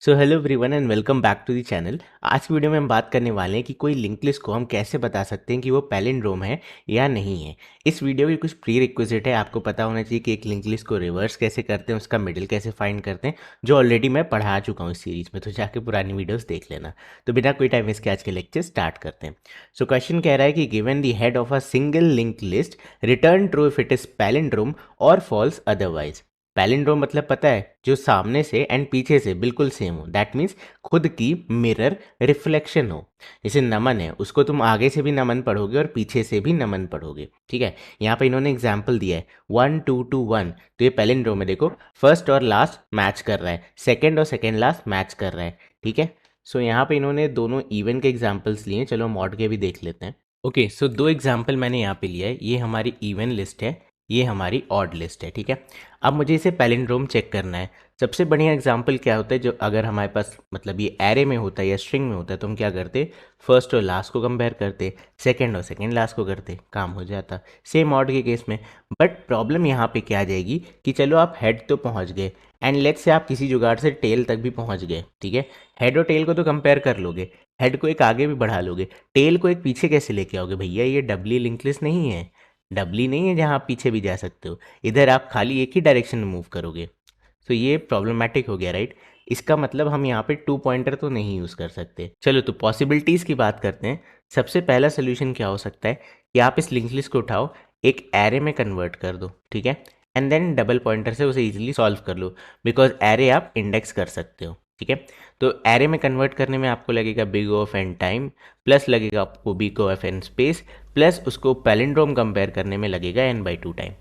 So hello everyone and welcome back to the channel. आज की video में हम बात करने वाले हैं कि कोई लिंक लिस्ट को हम कैसे बता सकते हैं कि वो पैलिंड्रोम है या नहीं है। इस वीडियो की कुछ प्री रिक्विजिट है, आपको पता होना चाहिए कि एक लिंक लिस्ट को रिवर्स कैसे करते हैं, उसका मिडिल कैसे फाइंड करते हैं, जो ऑलरेडी मैं पढ़ा चुका हूँ इस सीरीज में, तो जाके पुरानी वीडियोस देख लेना। तो बिना कोई टाइम वेस्ट के आज के लेक्चर स्टार्ट करते हैं। सो क्वेश्चन कह रहा है कि given the head of a single link list return true if it is palindrome और फॉल्स अदरवाइज। पैलिंड्रोम मतलब पता है, जो सामने से एंड पीछे से बिल्कुल सेम हो, दैट मीन्स खुद की मिरर रिफ्लेक्शन हो। जैसे नमन है, उसको तुम आगे से भी नमन पढ़ोगे और पीछे से भी नमन पढ़ोगे। ठीक है, यहाँ पे इन्होंने एग्जाम्पल दिया है 1 2 2 1, तो ये पैलिंड्रोम है। देखो फर्स्ट और लास्ट मैच कर रहा है, सेकेंड और सेकेंड लास्ट मैच कर रहा है। ठीक है, सो यहाँ पे इन्होंने दोनों इवन के एग्जाम्पल्स लिए हैं। चलो हम ऑड के भी देख लेते हैं। ओके, सो दो एग्जाम्पल मैंने यहाँ पे लिया है, ये हमारी इवन लिस्ट है, ये हमारी ऑड लिस्ट है। ठीक है, अब मुझे इसे पैलिंड्रोम चेक करना है। सबसे बढ़िया एग्जांपल क्या होता है, जो अगर हमारे पास मतलब ये एरे में होता है या स्ट्रिंग में होता है, तो हम क्या करते, फर्स्ट और लास्ट को कंपेयर करते, सेकंड और सेकंड लास्ट को करते, काम हो जाता। सेम ऑड के केस में। बट प्रॉब्लम यहाँ पे क्या आ जाएगी कि चलो आप हेड तो पहुँच गए एंड लेट्स से आप किसी जुगाड़ से टेल तक भी पहुँच गए। ठीक है, हेड और टेल को तो कंपेयर कर लोगे, हेड को एक आगे भी बढ़ा लोगे, टेल को एक पीछे कैसे लेके आओगे भैया? ये डबली लिंक लिस्ट नहीं है, डबली नहीं है जहाँ आप पीछे भी जा सकते हो, इधर आप खाली एक ही डायरेक्शन में मूव करोगे। तो ये प्रॉब्लमेटिक हो गया, राइट? इसका मतलब हम यहाँ पे 2 पॉइंटर तो नहीं यूज़ कर सकते। चलो तो पॉसिबिलिटीज़ की बात करते हैं। सबसे पहला सोल्यूशन क्या हो सकता है कि आप इस लिंक लिस्ट को उठाओ, एक एरे में कन्वर्ट कर दो। ठीक है, एंड देन डबल पॉइंटर से उसे इजीली सॉल्व कर लो, बिकॉज एरे आप इंडेक्स कर सकते हो। ठीक है, तो एरे में कन्वर्ट करने में आपको लगेगा big O of N time, plus लगेगा आपको big O of N space, plus उसको पैलिंड्रोम कंपेयर करने में लगेगा n/2 टाइम।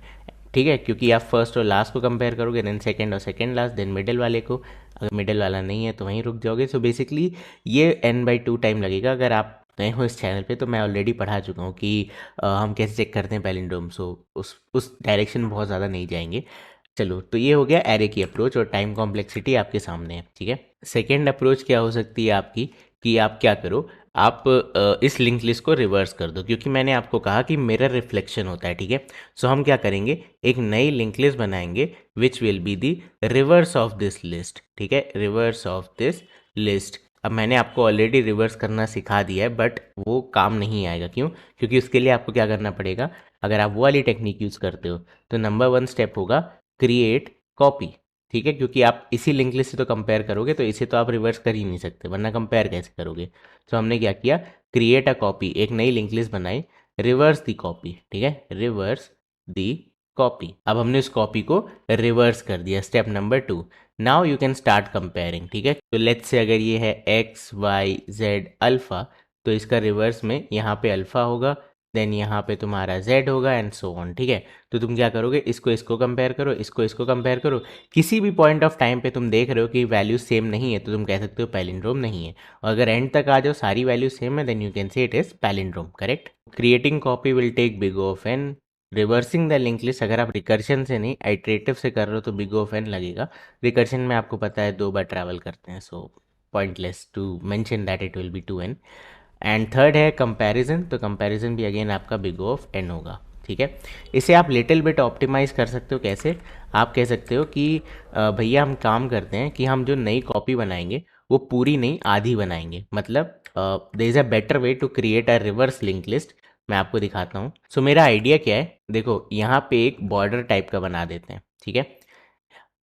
ठीक है, क्योंकि आप फर्स्ट और लास्ट को कंपेयर करोगे, देन सेकंड और सेकंड लास्ट, देन मिडिल वाले को। अगर मिडिल वाला नहीं है तो वहीं रुक जाओगे। सो बेसिकली ये n/2 टाइम लगेगा। अगर आप नए हो इस चैनल पे तो मैं ऑलरेडी पढ़ा चुका हूँ कि हम कैसे चेक करते हैं पैलिंड्रोम। सो उस डायरेक्शन में बहुत ज़्यादा नहीं जाएंगे। चलो तो ये हो गया एरे की अप्रोच, और टाइम कॉम्प्लेक्सिटी आपके सामने है। ठीक है, सेकेंड अप्रोच क्या हो सकती है आपकी कि आप क्या करो, आप इस लिंक लिस्ट को रिवर्स कर दो, क्योंकि मैंने आपको कहा कि मिरर रिफ्लेक्शन होता है। ठीक है, सो हम क्या करेंगे, एक नई लिंक लिस्ट बनाएंगे विच will be the reverse of this list. ठीक है, रिवर्स ऑफ दिस लिस्ट। अब मैंने आपको ऑलरेडी रिवर्स करना सिखा दिया है, बट वो काम नहीं आएगा। क्यों? क्योंकि उसके लिए आपको क्या करना पड़ेगा, अगर आप वो वाली टेक्निक यूज़ करते हो तो नंबर 1 स्टेप होगा क्रिएट कॉपी। ठीक है, क्योंकि आप इसी लिंक लिस्ट से तो कंपेयर करोगे, तो इसे तो आप रिवर्स कर ही नहीं सकते, वरना कंपेयर कैसे करोगे? तो हमने क्या किया, क्रिएट अ कॉपी, एक नई लिंक लिस्ट बनाई, रिवर्स दी कॉपी। ठीक है, रिवर्स दी कॉपी। अब हमने उस कॉपी को रिवर्स कर दिया, step number 2। Now you can start comparing. ठीक है, तो लेट्स से अगर ये है एक्स वाई जेड अल्फ़ा, तो इसका रिवर्स में यहाँ पे अल्फ़ा होगा, देन यहाँ पे तुम्हारा z होगा एंड सो ऑन। ठीक है, तो तुम क्या करोगे, इसको इसको कंपेयर करो, इसको इसको कंपेयर करो। किसी भी पॉइंट ऑफ टाइम पे तुम देख रहे हो कि वैल्यू सेम नहीं है, तो तुम कह सकते हो पैलिंड्रोम नहीं है। और अगर एंड तक आ जाओ सारी वैल्यू सेम है, then you can say it is palindrome. Correct. Creating copy will take big O of n, reversing the link list, अगर आप रिकर्शन से नहीं आइट्रेटिव से कर रहे हो तो बिग O ऑफ n लगेगा। रिकर्शन में आपको पता है 2 बार ट्रैवल करते हैं, so pointless to mention that it will be 2n। And third है कंपैरिजन, तो कंपैरिजन भी अगेन आपका बिग O ऑफ n होगा। ठीक है, इसे आप लिटिल बिट ऑप्टिमाइज़ कर सकते हो। कैसे? आप कह सकते हो कि भैया हम काम करते हैं कि हम जो नई कॉपी बनाएंगे वो पूरी नहीं आधी बनाएंगे। मतलब there is a better way to create a reverse link list. मैं आपको दिखाता हूँ। सो मेरा आइडिया क्या है, देखो यहाँ पे एक बॉर्डर टाइप का बना देते हैं। ठीक है,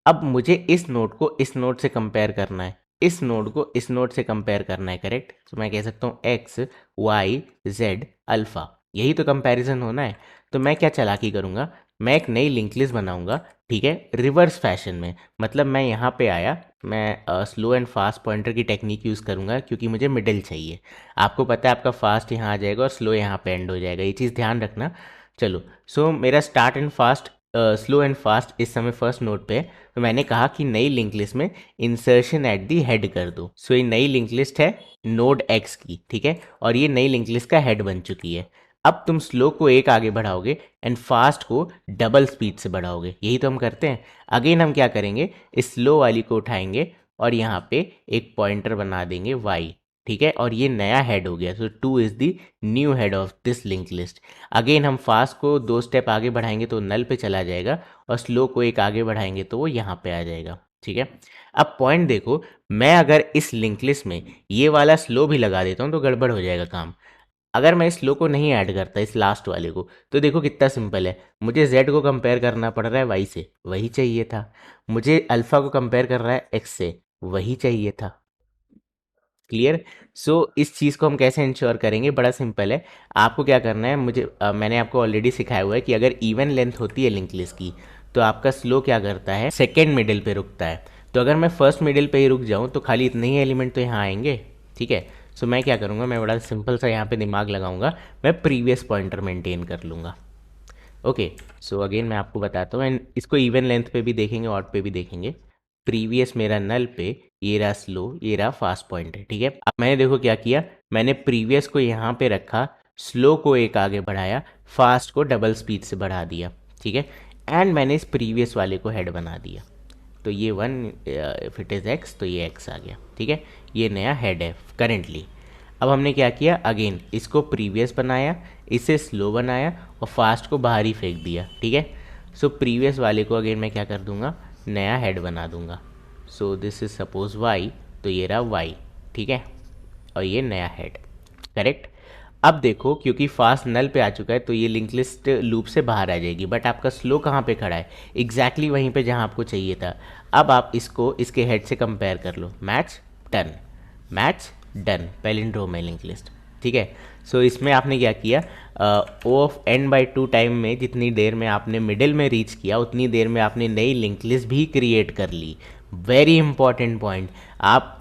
अब मुझे इस नोड को इस नोड से कंपेयर करना है, इस नोड को इस नोड से कंपेयर करना है। करेक्ट, तो मैं कह सकता हूँ एक्स वाई जेड अल्फ़ा, यही तो कंपैरिजन होना है। तो मैं क्या चालाकी करूँगा, मैं एक नई लिंक लिस्ट बनाऊँगा। ठीक है, रिवर्स फैशन में। मतलब मैं यहाँ पे आया, मैं स्लो एंड फास्ट पॉइंटर की टेक्निक यूज़ करूँगा, क्योंकि मुझे मिडिल चाहिए। आपको पता है आपका फास्ट यहाँ आ जाएगा और स्लो यहाँ पे एंड हो जाएगा, ये चीज़ ध्यान रखना। चलो, सो मेरा start and fast, slow and fast इस समय फर्स्ट नोट पे है। तो मैंने कहा कि नई लिंक लिस्ट में इंसर्शन एट दी हेड कर दो। सो ये नई लिंक लिस्ट है नोड एक्स की। ठीक है, और ये नई लिंक लिस्ट का हेड बन चुकी है। अब तुम स्लो को एक आगे बढ़ाओगे एंड फास्ट को डबल स्पीड से बढ़ाओगे, यही तो हम करते हैं। अगेन हम क्या करेंगे, इस स्लो वाली को उठाएंगे और यहाँ पे एक पॉइंटर बना देंगे वाई। ठीक है, और ये नया हेड हो गया। सो 2 is the new head of this link list. Again हम फास्ट को 2 स्टेप आगे बढ़ाएंगे तो नल पे चला जाएगा, और स्लो को एक आगे बढ़ाएंगे तो वो यहाँ पे आ जाएगा। ठीक है। अब पॉइंट देखो, मैं अगर इस लिंक लिस्ट में ये वाला स्लो भी लगा देता हूँ तो गड़बड़ हो जाएगा काम। अगर मैं इस लो को नहीं ऐड करता, इस लास्ट वाले को, तो देखो कितना सिंपल है। मुझे z को कंपेयर करना पड़ रहा है y से, वही चाहिए था। मुझे अल्फा को कंपेयर कर रहा है x से, वही चाहिए था। क्लियर। सो इस चीज़ को हम कैसे इंश्योर करेंगे, बड़ा सिंपल है। आपको क्या करना है, मैंने आपको ऑलरेडी सिखाया हुआ है कि अगर इवन लेंथ होती है लिंक लिस्ट की, तो आपका स्लो क्या करता है, सेकेंड मिडिल पे रुकता है। तो अगर मैं फर्स्ट मिडिल पे ही रुक जाऊँ तो खाली इतने ही एलिमेंट तो यहाँ आएंगे। ठीक है। सो मैं क्या करूँगा, मैं बड़ा सिंपल सा यहाँ पे दिमाग लगाऊंगा, मैं प्रीवियस पॉइंटर मेंटेन कर लूँगा। ओके। सो अगेन मैं आपको बताता हूँ, एंड इसको इवन लेंथ पे भी देखेंगे, ऑड पे भी देखेंगे। प्रीवियस मेरा नल पे, ये रहा स्लो, ये रहा फास्ट पॉइंट है। ठीक है। अब मैंने देखो क्या किया, मैंने प्रीवियस को यहाँ पे रखा, स्लो को एक आगे बढ़ाया, फास्ट को डबल स्पीड से बढ़ा दिया। ठीक है। एंड मैंने इस प्रीवियस वाले को हेड बना दिया। तो ये one, if it is x तो ये एक्स आ गया। ठीक है। ये नया हेड है करेंटली। अब हमने क्या किया, अगेन इसको प्रीवियस बनाया, इसे स्लो बनाया और फास्ट को बाहर ही फेंक दिया। ठीक है। सो प्रीवियस वाले को अगेन मैं क्या कर दूंगा, नया हेड बना दूंगा। So this is suppose Y, तो ये रहा वाई। ठीक है। और ये नया हेड। करेक्ट। अब देखो, क्योंकि फास्ट नल पे आ चुका है तो ये लिंक लिस्ट लूप से बाहर आ जाएगी, बट आपका स्लो कहाँ पे खड़ा है, एग्जैक्टली exactly वहीं पे जहाँ आपको चाहिए था। अब आप इसको इसके हेड से कंपेयर कर लो, match done, match done, palindrome है लिंक लिस्ट। ठीक है। सो इसमें आपने क्या किया, O of N by two time में जितनी देर में आपने मिडिल में रीच किया, उतनी देर में आपने नई लिंक लिस्ट भी क्रिएट कर ली। Very important point. आप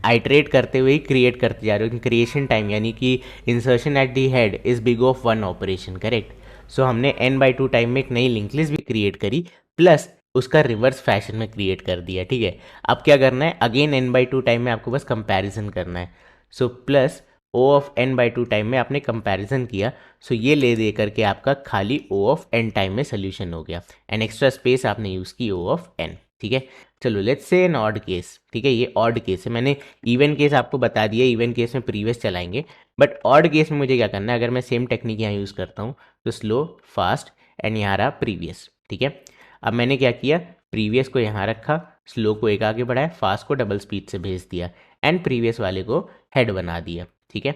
आइटरेट करते हुए ही क्रिएट करते जा रहे हो। क्रिएशन टाइम यानी कि insertion at the head is big of one operation. Correct. So हमने एन बाई टू टाइम में एक नई लिंक लिस्ट भी क्रिएट करी, प्लस उसका रिवर्स फैशन में क्रिएट कर दिया। ठीक है। अब क्या करना है, again n by two time में आपको बस कंपैरिजन करना है। So plus O of N by two time में आपने कंपैरिजन किया। सो ये ले दे करके आपका खाली ओ ऑफ एन टाइम में सोल्यूशन हो गया, एंड एक्स्ट्रा स्पेस आपने यूज़ की ओ ऑफ एन। ठीक है। चलो let's say N odd case. ठीक है, ये ऑड केस है। मैंने इवन केस आपको बता दिया, इवन केस में प्रीवियस चलाएंगे, बट ऑड केस में मुझे क्या करना है, अगर मैं सेम टेक्निक यहाँ यूज़ करता हूँ तो स्लो, फास्ट एंड यहाँ रहा प्रीवियस। ठीक है। अब मैंने क्या किया, प्रीवियस को यहाँ रखा, स्लो को एक आगे बढ़ाया, फास्ट को डबल स्पीड से भेज दिया, एंड प्रीवियस वाले को हेड बना दिया। ठीक है।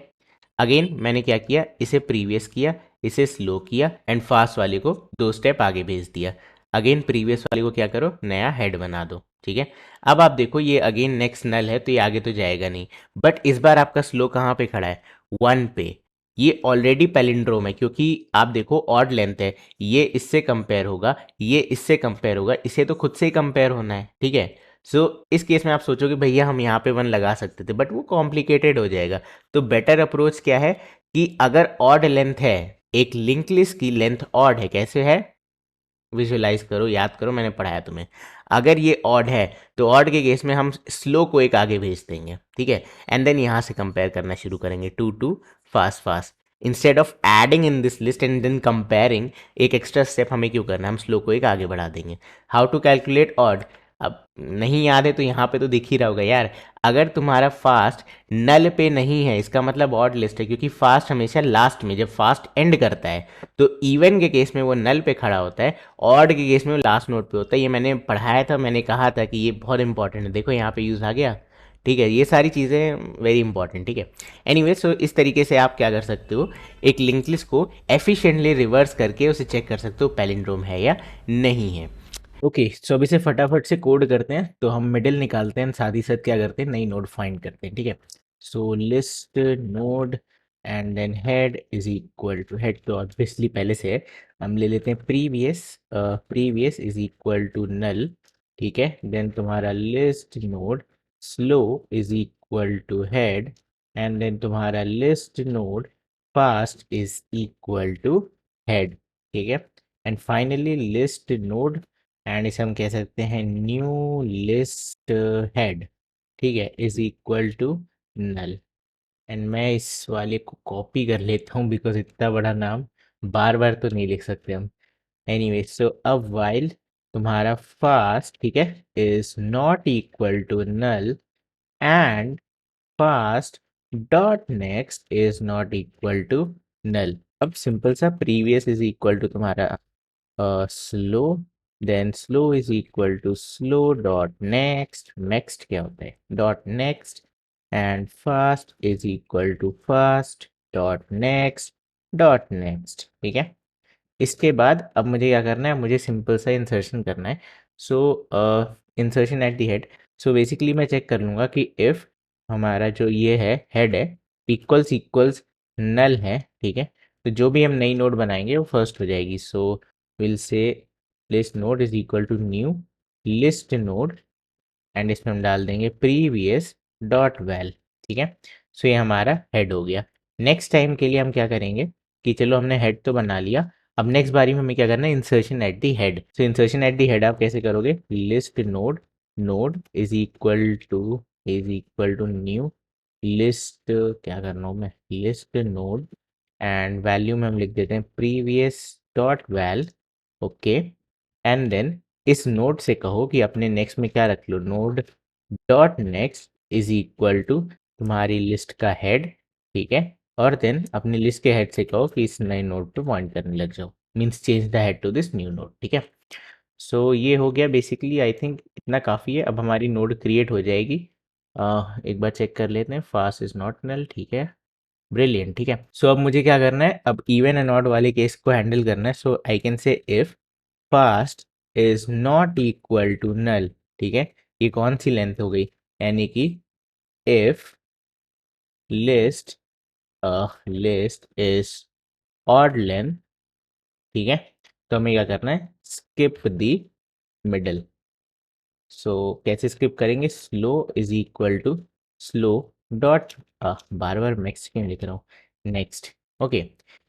अगेन मैंने क्या किया, इसे प्रीवियस किया, इसे स्लो किया, एंड फास्ट वाले को दो स्टेप आगे भेज दिया। अगेन प्रीवियस वाले को क्या करो, नया हेड बना दो। ठीक है। अब आप देखो, ये अगेन नेक्स्ट नल है तो ये आगे तो जाएगा नहीं, बट इस बार आपका स्लो कहाँ पे खड़ा है, वन पे। ये ऑलरेडी पैलिंड्रोम है, क्योंकि आप देखो ऑड लेंथ है, ये इससे कंपेयर होगा, ये इससे कंपेयर होगा, इसे तो खुद से ही कंपेयर होना है। ठीक है। सो इस केस में आप सोचोगे भैया हम यहाँ पे वन लगा सकते थे, बट वो कॉम्प्लिकेटेड हो जाएगा। तो बेटर अप्रोच क्या है कि अगर ऑड लेंथ है, एक लिंक लिस्ट की लेंथ ऑड है, कैसे है, विजुलाइज करो, याद करो, मैंने पढ़ाया तुम्हें। अगर ये ऑड है तो ऑड के केस में हम स्लो को एक आगे भेज देंगे। ठीक है। एंड देन यहाँ से कंपेयर करना शुरू करेंगे, two two, fast fast, instead of adding in this list and then comparing. एक एक्स्ट्रा स्टेप हमें क्यों करना है, हम स्लो को एक आगे बढ़ा देंगे। हाउ टू कैलकुलेट ऑड, अब नहीं याद है तो यहाँ पे तो दिख ही रहा होगा यार। अगर तुम्हारा फास्ट नल पे नहीं है, इसका मतलब ऑड लिस्ट है, क्योंकि फास्ट हमेशा लास्ट में, जब फास्ट एंड करता है तो इवन के केस में वो नल पे खड़ा होता है, ऑड के केस में वो लास्ट नोड पे होता है। ये मैंने पढ़ाया था, मैंने कहा था कि ये बहुत इंपॉर्टेंट है, देखो यहाँ पे यूज़ आ गया। ठीक है। ये सारी चीज़ें वेरी इंपॉर्टेंट। ठीक है। एनीवे, सो इस तरीके से आप क्या कर सकते हो, एक लिंक लिस्ट को एफिशिएंटली रिवर्स करके उसे चेक कर सकते हो पैलिंड्रोम है या नहीं है। ओके। सो अभी से फटाफट से कोड करते हैं, तो हम मिडिल निकालते हैं, साथ ही साथ क्या करते हैं, नई नोड फाइंड करते हैं। ठीक है। So list node and then head is equal to, head तो ऑब्वियसली पहले से है, हम ले लेते हैं previous. Previous is equal to null. ठीक है। देन तुम्हारा list node slow is equal to head, and then तुम्हारा list node fast is equal to head. ठीक है। And finally list node, and इसे हम कह सकते हैं न्यू लिस्ट हेड। ठीक है, is equal to null. And मैं इस वाले को कॉपी कर लेता हूँ, बिकॉज इतना बड़ा नाम बार बार तो नहीं लिख सकते हम। एनीवे, सो अब वाइल तुम्हारा फास्ट, ठीक है, is not equal to null, and fast dot next is not equal to null. अब सिंपल सा प्रीवियस इज इक्वल टू तुम्हारा slow, then slow is equal to slow dot next, next क्या होता है dot next, and fast is equal to fast dot next dot next. ठीक है, इसके बाद अब मुझे क्या करना है, मुझे सिंपल सा इंसर्शन करना है। So insertion at the head. So basically मैं चेक कर लूँगा कि इफ़ हमारा जो ये है हेड है इक्वल्स इक्वल्स नल है, ठीक है, तो जो भी हम नई नोड बनाएंगे वो फर्स्ट हो जाएगी। So will say list node is equal to new list node, and इसमें हम डाल देंगे प्रीवियस डॉट वेल। ठीक है, सो ये हमारा हेड हो गया। नेक्स्ट टाइम के लिए हम क्या करेंगे कि चलो हमने हेड तो बना लिया, अब नेक्स्ट बारी में हमें क्या करना है, insertion at the head. So insertion at the head आप कैसे करोगे, list node, node is equal to new list, क्या करना हूँ मैं, लिस्ट नोड, एंड वैल्यू में हम लिख देते हैं previous dot val. Okay, and then इस नोड से कहो कि अपने नेक्स्ट में क्या रख लो, node dot next is equal to तुम्हारी लिस्ट का हेड। ठीक है, और देन अपनी लिस्ट के हेड से कहो कि इस नए नोड पे पॉइंट करने लग जाओ, means change the head to this new node. ठीक है, सो ये हो गया बेसिकली, आई थिंक इतना काफ़ी है। अब हमारी नोड क्रिएट हो जाएगी। एक बार चेक कर लेते हैं, फास्ट इज नॉट नल, ठीक है, ब्रिलियंट। ठीक है, सो अब मुझे क्या करना है, अब इवन एंड ऑड वाले केस को हैंडल करना है। So I can say if fast is not equal to null. ठीक है, ये कौन सी लेंथ हो गई, यानी कि if list list is odd length. ठीक है, तो हमें क्या करना है, स्किप दी मिडल। सो कैसे स्किप करेंगे, slow is equal to slow dot, बार बार मैक्स क्यों लिख रहा हूँ, नेक्स्ट। ओके,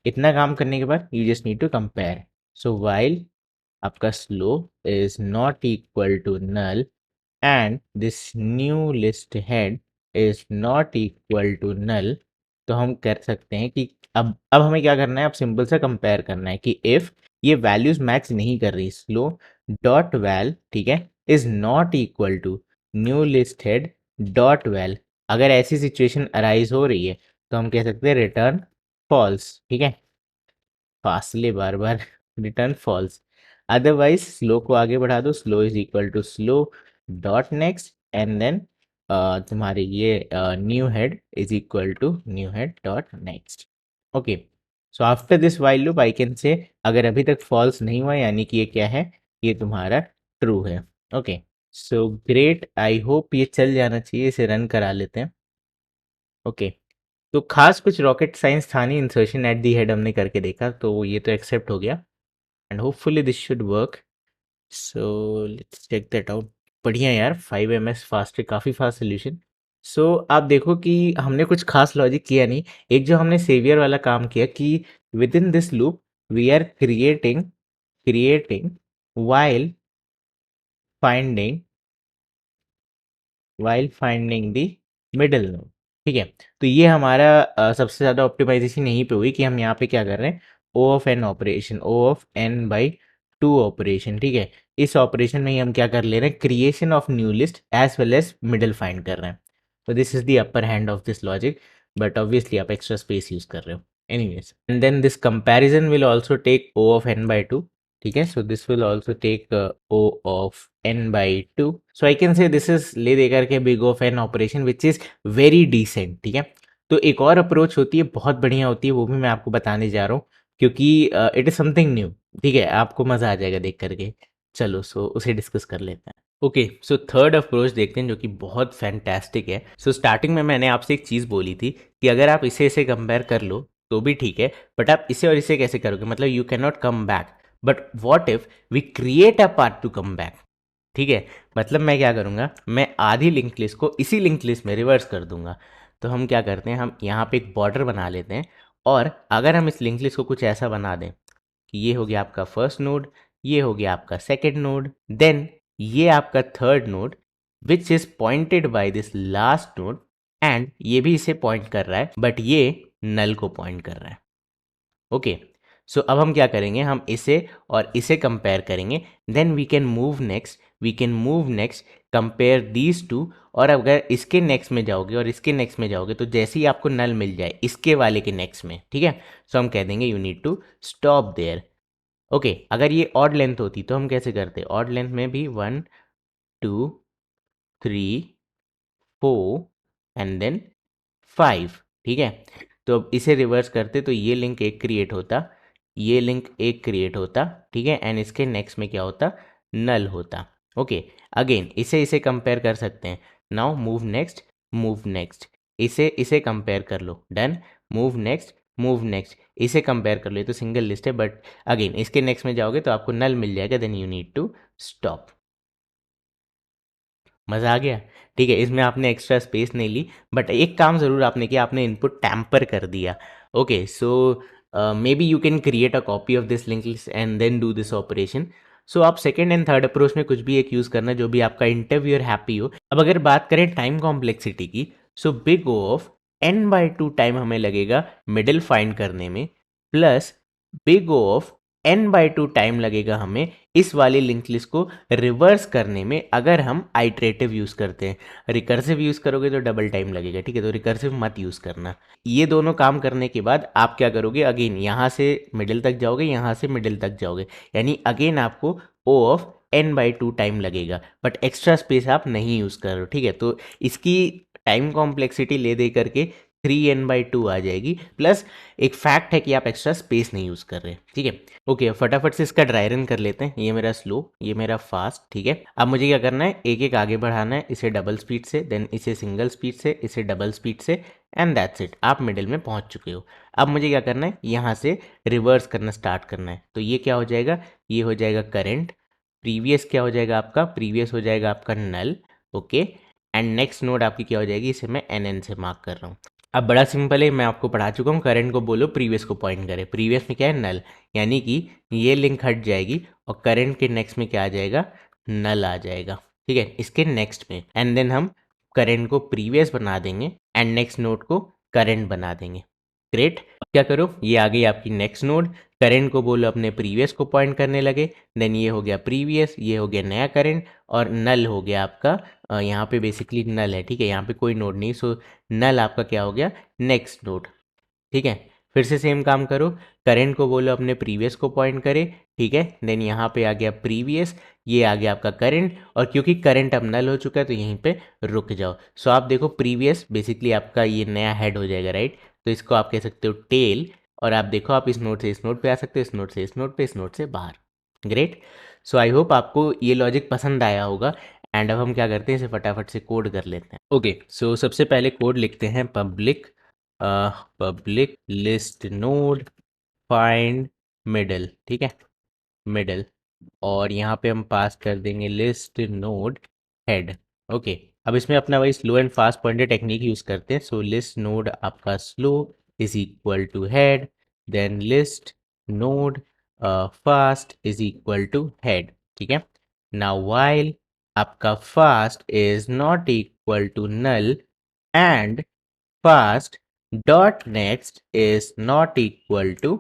इतना काम करने के बाद you just need to compare. So while आपका slow is not equal to null and this new list head is not equal to null, तो हम कर सकते हैं कि अब हमें क्या करना है, अब सिंपल सा कंपेयर करना है कि इफ ये वैल्यूज मैच नहीं कर रही, स्लो डॉट वैल, ठीक है, is not equal to new list head dot val. अगर ऐसी सिचुएशन अराइज हो रही है तो हम कह सकते हैं रिटर्न फॉल्स। ठीक है, फासले बार बार रिटर्न फॉल्स, अदरवाइज स्लो को आगे बढ़ा दो, slow is equal to slow dot next, and then तुम्हारे ये new head is equal to new head dot next. Okay, so after this while loop I can say अगर अभी तक false नहीं हुआ यानी कि ये क्या है, ये तुम्हारा ट्रू है। Okay, so great, I hope ये चल जाना चाहिए, इसे रन करा लेते हैं। ओके, तो खास कुछ रॉकेट साइंस था नहीं, इंसर्शन एट दी हेड हमने करके देखा तो ये तो एक्सेप्ट हो गया, and hopefully this should work. So let's check that out. बढ़िया यार, 5 ms फास्ट है, काफ़ी फास्ट सोल्यूशन। सो आप देखो कि हमने कुछ खास लॉजिक किया नहीं, एक जो हमने सेवियर वाला काम किया कि within this loop we are creating while finding the middle node. ठीक है, तो ये हमारा सबसे ज़्यादा ऑप्टिमाइजेशन यहीं पे हुई कि हम यहाँ पे क्या कर रहे हैं, O of n operation, O of N by two operation. ठीक है, इस ऑपरेशन में ही हम क्या कर ले रहे हैं, creation of new list as well as middle find कर रहे हैं। तो this is the upper hand of this logic, but obviously आप एक्स्ट्रा स्पेस यूज कर रहे हो। Anyways, and then this comparison will also take O of N by two. ठीक है, so this will also take O of N by two. So I can say this is ले दे करके big of n operation which is very decent. ठीक है, तो एक और अप्रोच होती है, बहुत बढ़िया होती है, वो भी मैं आपको बताने जा रहा हूँ क्योंकि इट इज समथिंग न्यू। ठीक है, आपको मजा आ जाएगा देख करके। चलो, सो उसे डिस्कस कर लेते हैं। ओके, सो थर्ड अप्रोच देखते हैं जो कि बहुत फैंटास्टिक है। सो स्टार्टिंग में मैंने आपसे एक चीज़ बोली थी कि अगर आप इसे कंपेयर कर लो तो भी ठीक है, बट आप इसे और इसे कैसे करोगे, मतलब you can not come back, but what if we create a part to come back. ठीक है, मतलब मैं क्या करूँगा, मैं आधी लिंक लिस्ट को इसी लिंक लिस्ट में रिवर्स कर दूंगा। तो हम क्या करते हैं, हम यहाँ पे एक बॉर्डर बना लेते हैं, और अगर हम इस लिंक लिस्ट को कुछ ऐसा बना दें कि ये हो गया आपका फर्स्ट नोड, ये हो गया आपका सेकेंड नोड, देन ये आपका third node which is pointed by this last node, and ये भी इसे पॉइंट कर रहा है बट ये नल को पॉइंट कर रहा है। ओके, सो अब हम क्या करेंगे, हम इसे और इसे कंपेयर करेंगे, then we can move next compare these two, और अगर इसके नेक्स्ट में जाओगे और इसके नेक्स्ट में जाओगे तो जैसे ही आपको नल मिल जाए इसके वाले के नेक्स्ट में, ठीक है, सो हम कह देंगे you need to stop there. Okay, अगर ये ऑड लेंथ होती तो हम कैसे करते? ऑड लेंथ में भी 1 2 3 4 एंड देन 5, ठीक है। तो अब इसे रिवर्स करते तो ये लिंक एक क्रिएट होता, ये लिंक एक क्रिएट होता, ठीक है, एंड इसके नेक्स्ट में क्या होता? नल होता। ओके, अगेन इसे कंपेयर कर सकते हैं। Now move next, move next, इसे कंपेयर कर लो, done. Move next, move next, इसे कंपेयर कर लो, ये तो सिंगल लिस्ट है, बट अगेन इसके नेक्स्ट में जाओगे तो आपको नल मिल जाएगा, then you need to stop. मज़ा आ गया? ठीक है, इसमें आपने एक्स्ट्रा स्पेस नहीं ली, बट एक काम ज़रूर आपने किया, आपने इनपुट टैम्पर कर दिया। Okay, so maybe you can create a copy of this link list and then do this operation. So आप सेकेंड एंड थर्ड अप्रोच में कुछ भी एक यूज़ करना जो भी आपका इंटरव्यूअर हैप्पी हो। अब अगर बात करें टाइम कॉम्प्लेक्सिटी की, so big O of n/2 time हमें लगेगा मिडिल फाइंड करने में, plus big O of n/2 time लगेगा हमें इस वाली लिंक लिस्ट को रिवर्स करने में, अगर हम आइट्रेटिव यूज़ करते हैं। रिकर्सिव यूज़ करोगे तो डबल टाइम लगेगा, ठीक है, तो रिकर्सिव मत यूज़ करना। ये दोनों काम करने के बाद आप क्या करोगे? अगेन यहाँ से मिडिल तक जाओगे, यहाँ से मिडिल तक जाओगे, यानी अगेन आपको ओ ऑफ n/2 टाइम लगेगा, बट एक्स्ट्रा स्पेस आप नहीं यूज़ कर रहे हो, ठीक है। तो इसकी टाइम कॉम्प्लेक्सिटी ले दे करके 3n/2 आ जाएगी, प्लस एक फैक्ट है कि आप एक्स्ट्रा स्पेस नहीं यूज़ कर रहे, ठीक है। ओके, फटाफट से इसका ड्राई रन कर लेते हैं। ये मेरा स्लो, ये मेरा फास्ट, ठीक है। अब मुझे क्या करना है? एक एक आगे बढ़ाना है, इसे डबल स्पीड से, देन इसे सिंगल स्पीड से, इसे डबल स्पीड से, एंड दैट्स इट, आप मिडिल में पहुंच चुके हो। अब मुझे क्या करना है? यहाँ से रिवर्स करना स्टार्ट करना है। तो ये क्या हो जाएगा? ये हो जाएगा करेंट, प्रीवियस क्या हो जाएगा आपका? प्रीवियस हो जाएगा आपका नल, ओके, एंड नेक्स्ट नोड आपकी क्या हो जाएगी? इसे मैं NN से मार्क कर रहा हूँ। अब बड़ा सिंपल है, मैं आपको पढ़ा चुका हूँ, करंट को बोलो प्रीवियस को पॉइंट करे, प्रीवियस में क्या है? नल, यानी कि ये लिंक हट जाएगी और करंट के नेक्स्ट में क्या आ जाएगा? नल आ जाएगा, ठीक है, इसके नेक्स्ट में, एंड देन हम करंट को प्रीवियस बना देंगे एंड नेक्स्ट नोड को करंट बना देंगे। ग्रेट, क्या करो? ये आ गई आपकी नेक्स्ट नोड, करंट को बोलो अपने प्रीवियस को पॉइंट करने लगे, देन ये हो गया प्रीवियस, ये हो गया नया करंट, और नल हो गया आपका यहाँ पे बेसिकली नल है, ठीक है, यहाँ पे कोई नोड नहीं, सो नल आपका क्या हो गया? नेक्स्ट नोड, ठीक है। फिर से सेम काम करो, करंट को बोलो अपने प्रीवियस को पॉइंट करे, ठीक है, देन यहाँ पे आ गया प्रीवियस, ये आ गया आपका करंट, और क्योंकि करंट अब नल हो चुका है तो यहीं पे रुक जाओ। सो आप देखो, प्रीवियस बेसिकली आपका ये नया हेड हो जाएगा, राइट, तो इसको आप कह सकते हो टेल, और आप देखो आप इस नोड से इस नोड पे आ सकते हो, इस नोड से इस नोड पे, इस नोड से बाहर। ग्रेट, सो आई होप आपको ये लॉजिक पसंद आया होगा। एंड अब हम क्या करते हैं? इसे फटाफट से कोड कर लेते हैं। ओके, सो सबसे पहले कोड लिखते हैं public public list node find middle, ठीक है, मिडल, और यहाँ पे हम पास कर देंगे लिस्ट नोड हेड। ओके, अब इसमें अपना वही slow and fast pointer technique use करते हैं। सो लिस्ट नोड आपका slow is equal to head, then list node fast is equal to head, ठीक है। नाउ वाइल आपका fast is not equal to null and fast dot next is not equal to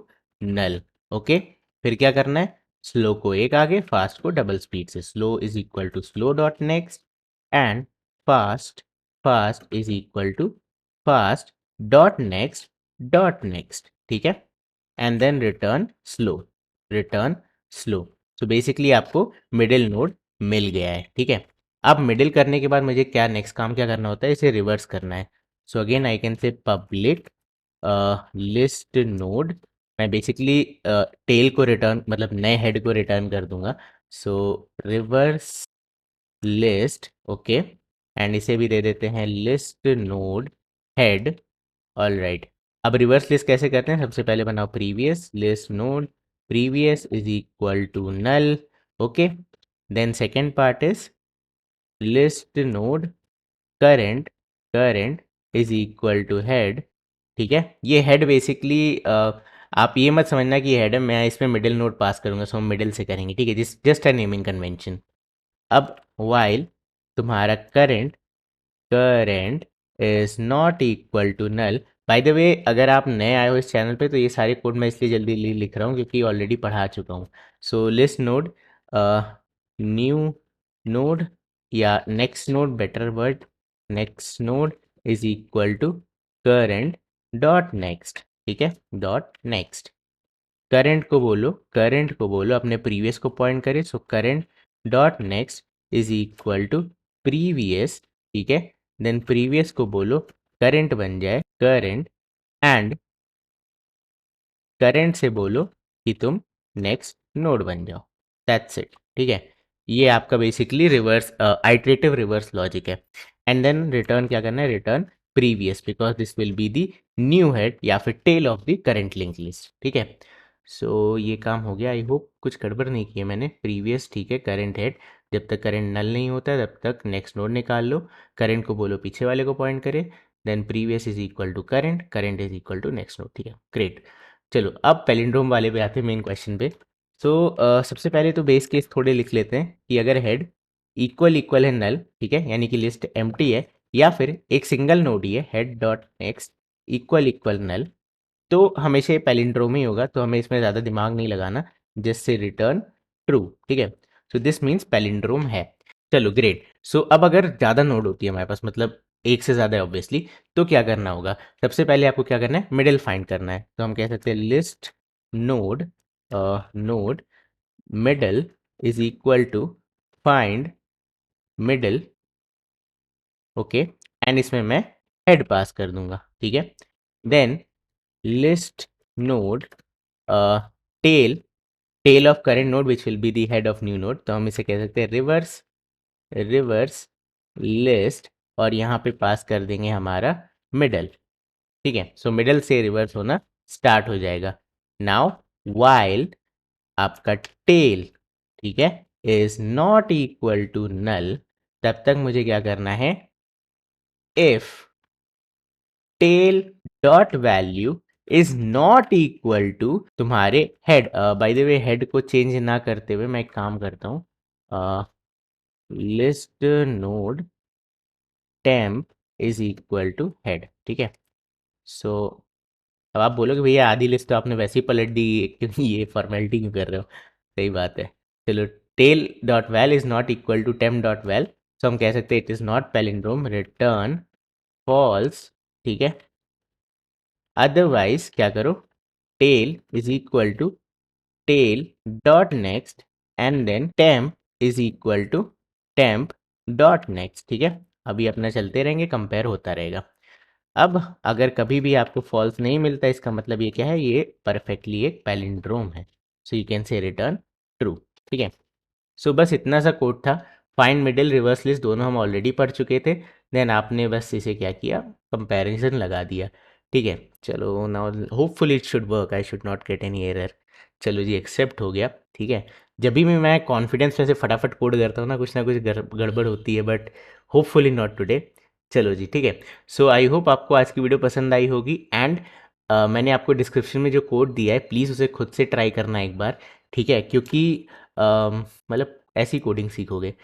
null, okay. फिर क्या करना है? Slow को एक आगे, फास्ट को डबल स्पीड से, slow is equal to slow dot next and fast fast is equal to fast dot next, ठीक है, and then return slow. So basically आपको मिडिल नोड मिल गया है, ठीक है। अब मिडिल करने के बाद मुझे क्या नेक्स्ट काम क्या करना होता है? इसे रिवर्स करना है। So again I can say public list node, मैं बेसिकली टेल को रिटर्न, मतलब नए हेड को रिटर्न कर दूंगा। So reverse list, okay, and इसे भी दे देते हैं list node head, all right. अब रिवर्स लिस्ट कैसे करते हैं? सबसे पहले बनाओ previous list node, previous is equal to null, okay, then second part is list node current, current is equal to head, ठीक है। ये हेड बेसिकली आप ये मत समझना कि हेड है, मैं इसमें मिडिल नोड पास करूंगा, सो हम मिडिल से करेंगे, ठीक है, जस्ट अ नेमिंग कन्वेंशन। अब वाइल तुम्हारा current current is not equal to null, by the way अगर आप नए आए हो इस चैनल पे तो ये सारे कोड मैं इसलिए जल्दी लिख रहा हूँ क्योंकि ऑलरेडी पढ़ा चुका हूँ। So list node new node, या next node, better word, next node is equal to current dot next, ठीक है, डॉट नेक्स्ट। करंट को बोलो अपने प्रीवियस को पॉइंट करे, so current dot next is equal to previous, ठीक है। देन प्रीवियस को बोलो करंट बन जाए करंट, एंड करंट से बोलो कि तुम नेक्स्ट नोड बन जाओ। दैट्स इट, ठीक है। ये आपका basically reverse iterative reverse logic है। एंड देन रिटर्न क्या करना है, return previous, because this will be the new head या फिर tail of the current link list, ठीक है। सो ये काम हो गया। आई होप कुछ गड़बड़ नहीं की है मैंने। प्रीवियस, ठीक है, करंट हेड, जब तक करंट नल नहीं होता तब तक नेक्स्ट नोड निकाल लो। करंट को बोलो पीछे वाले को पॉइंट करे, then previous is equal to current, current is equal to next node, ठीक है, ग्रेट। चलो अब पैलिंड्रोम वाले पे आते हैं, मेन क्वेश्चन पे। सो सबसे पहले तो बेस केस थोड़े लिख लेते हैं कि अगर हेड इक्वल इक्वल है नल, ठीक है, यानी कि लिस्ट एम्प्टी है, या फिर एक सिंगल नोड ही है head dot next equal equal null, तो हमेशा ये पैलिंड्रोम ही होगा, तो हमें इसमें ज़्यादा दिमाग नहीं लगाना, जिससे रिटर्न ट्रू, ठीक है। सो दिस मीन्स पैलिंड्रोम है। चलो ग्रेट। सो अब अगर ज़्यादा नोड होती है हमारे पास, मतलब एक से ज़्यादा है ऑब्वियसली, तो क्या करना होगा, सबसे पहले आपको क्या करना है, मिडिल फाइंड करना है। तो हम कह सकते हैं list node node middle is equal to find middle, okay, and इसमें मैं हेड पास कर दूंगा, ठीक है। Then list node tail tail of current node which will be the head of new node, तो हम इसे कह सकते हैं रिवर्स रिवर्स लिस्ट, और यहाँ पे पास कर देंगे हमारा मिडल, ठीक है। सो मिडल से रिवर्स होना स्टार्ट हो जाएगा। नाउ वाइल आपका टेल, ठीक है, is not equal to null, तब तक मुझे क्या करना है, if tail dot value is not equal to तुम्हारे head. By the way head को चेंज ना करते हुए मैं एक काम करता हूँ, list node temp is equal to head, ठीक है। सो अब आप बोलोगे भैया आधी लिस्ट तो आपने वैसे ही पलट दी, ये फॉर्मेलिटी क्यों कर रहे हो। सही बात है। चलो tail dot val is not equal to temp dot val, so हम कह सकते हैं it is not palindrome, return false, ठीक है। अदरवाइज क्या करो, tail is equal to tail dot next, and then temp is equal to temp dot next, ठीक है। अभी अपना चलते रहेंगे, कंपेयर होता रहेगा। अब अगर कभी भी आपको फॉल्स नहीं मिलता, इसका मतलब ये क्या है, ये परफेक्टली एक पैलिंड्रोम है। सो यू कैन से रिटर्न ट्रू, ठीक है। सो बस इतना सा कोड था। फाइंड मिडिल रिवर्स लिस्ट दोनों हम ऑलरेडी पढ़ चुके थे, देन आपने बस इसे क्या किया, कंपैरिजन लगा दिया, ठीक है। चलो now hopefully it should work, I should not get any error. चलो जी एक्सेप्ट हो गया, ठीक है। जब भी मैं कॉन्फिडेंस में से फटाफट कोड करता हूँ ना कुछ गड़बड़ होती है, बट होपफुली नॉट टुडे। चलो जी ठीक है। सो आई होप आपको आज की वीडियो पसंद आई होगी, एंड मैंने आपको डिस्क्रिप्शन में जो कोड दिया है प्लीज़ उसे खुद से ट्राई करना एक बार, ठीक है, क्योंकि मतलब ऐसी कोडिंग सीखोगे।